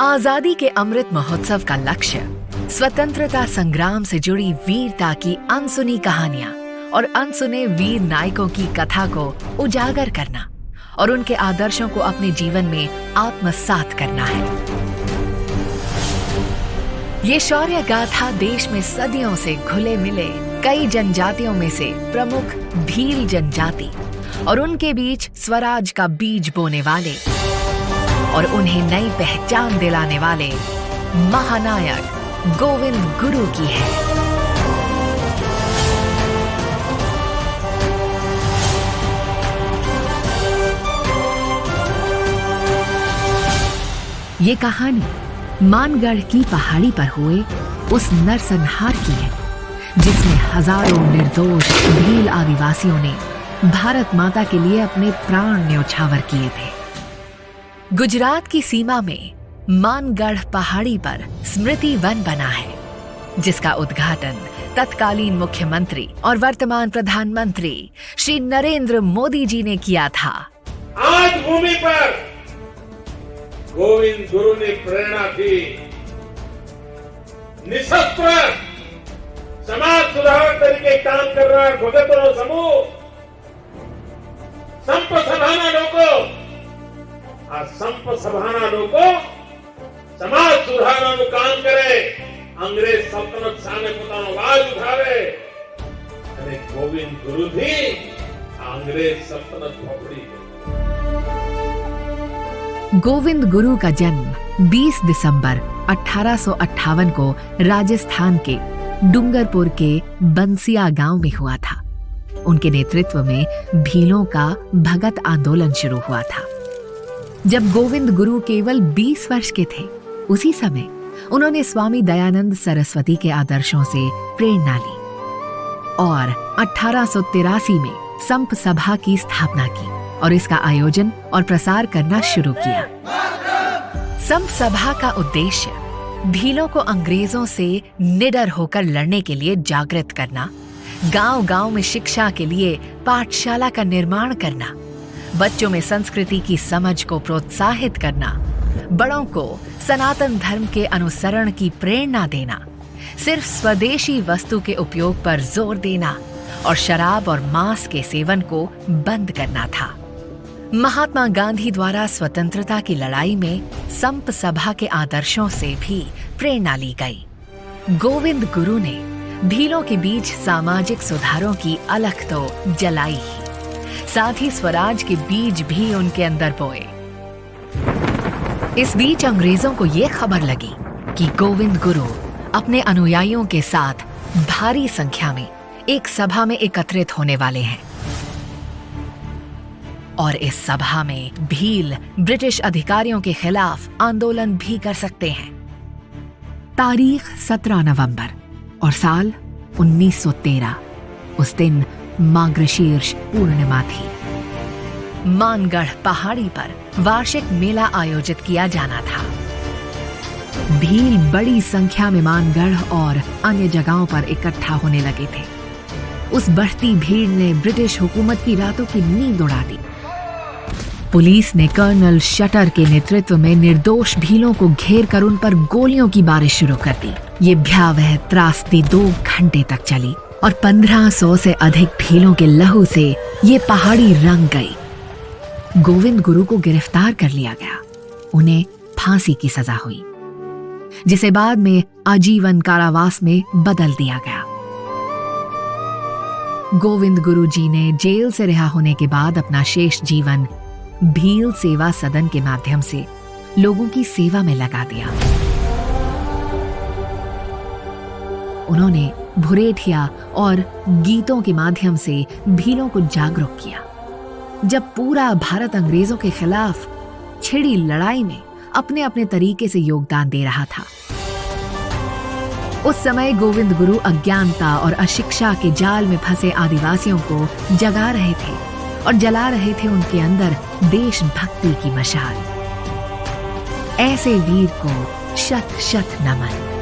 आजादी के अमृत महोत्सव का लक्ष्य स्वतंत्रता संग्राम से जुड़ी वीरता की अनसुनी कहानियां और अनसुने वीर नायकों की कथा को उजागर करना और उनके आदर्शों को अपने जीवन में आत्मसात करना है। ये शौर्य गाथा देश में सदियों से घुले मिले कई जनजातियों में से प्रमुख भील जनजाति और उनके बीच स्वराज का बीज बोने वाले और उन्हें नई पहचान दिलाने वाले महानायक गोविंद गुरु की है। ये कहानी मानगढ़ की पहाड़ी पर हुए उस नरसंहार की है जिसमें हजारों निर्दोष भील आदिवासियों ने भारत माता के लिए अपने प्राण न्योछावर किए थे। गुजरात की सीमा में मानगढ़ पहाड़ी पर स्मृति वन बना है जिसका उद्घाटन तत्कालीन मुख्यमंत्री और वर्तमान प्रधानमंत्री श्री नरेंद्र मोदी जी ने किया था। आज भूमि पर गोविंद गुरु ने प्रेरणा दी। निशस्त्र समाज सुधारक तरीके काम कर रहा है भगतों समूह संप सभाना लोगों संप सभाना लोगों समाज सुधारવાનું કામ કરે અંગ્રેજ સલ્તનત સામે પોતાનો અવાજ ઉઠાવે અને ગોવિંદ ગુરુથી અંગ્રેજ સલ્તનત પકડી। गोविंद गुरु का जन्म 20 दिसंबर 1858 को राजस्थान के डूंगरपुर के बंसिया गांव में हुआ था। उनके नेतृत्व में भीलों का भगत आंदोलन शुरू हुआ था। जब गोविंद गुरु केवल 20 वर्ष के थे उसी समय उन्होंने स्वामी दयानंद सरस्वती के आदर्शों से प्रेरणा ली और 1883 में संप सभा की स्थापना की और इसका आयोजन और प्रसार करना शुरू किया। संप सभा का उद्देश्य भीलों को अंग्रेजों से निडर होकर लड़ने के लिए जागृत करना, गांव-गांव में शिक्षा के लिए पाठशाला का निर्माण करना, बच्चों में संस्कृति की समझ को प्रोत्साहित करना, बड़ों को सनातन धर्म के अनुसरण की प्रेरणा देना, सिर्फ स्वदेशी वस्तु के उपयोग पर जोर देना और शराब और मांस के सेवन को बंद करना था। महात्मा गांधी द्वारा स्वतंत्रता की लड़ाई में संप सभा के आदर्शों से भी प्रेरणा ली गई। गोविंद गुरु ने भीलों के बीच सामाजिक सुधारों की अलख तो जलाई ही, साथ ही स्वराज के बीज भी उनके अंदर बोए। इस बीच अंग्रेजों को यह खबर लगी कि गोविंद गुरु अपने अनुयायियों के साथ भारी संख्या में एक सभा में एकत्रित होने वाले हैं और इस सभा में भील ब्रिटिश अधिकारियों के खिलाफ आंदोलन भी कर सकते हैं। तारीख 17 नवंबर और साल 1913। उस दिन मार्गशीर्ष पूर्णिमा थी। मानगढ़ पहाड़ी पर वार्षिक मेला आयोजित किया जाना था। भील बड़ी संख्या में मानगढ़ और अन्य जगहों पर इकट्ठा होने लगे थे। उस बढ़ती भीड़ ने ब्रिटिश हुकूमत की रातों की नींद उड़ा दी। पुलिस ने कर्नल शटर के नेतृत्व में निर्दोष भीलों को घेर कर उन पर गोलियों की बारिश शुरू कर दी। ये भयावह त्रासदी 2 घंटे तक चली और 1500 से अधिक भीलों के लहू से ये पहाड़ी रंग गई। गोविंद गुरु को गिरफ्तार कर लिया गया। उन्हें फांसी की सजा हुई जिसे बाद में आजीवन कारावास में बदल दिया गया। गोविंद गुरु जी ने जेल से रिहा होने के बाद अपना शेष जीवन भील सेवा सदन के माध्यम से लोगों की सेवा में लगा दिया। उन्होंने भुरेठिया और गीतों के माध्यम से भीलों को जागरूक किया। जब पूरा भारत अंग्रेजों के खिलाफ छिड़ी लड़ाई में अपने अपने तरीके से योगदान दे रहा था, उस समय गोविंद गुरु अज्ञानता और अशिक्षा के जाल में फंसे आदिवासियों को जगा रहे थे और जला रहे थे उनके अंदर देशभक्ति की मशाल। ऐसे वीर को शत शत नमन।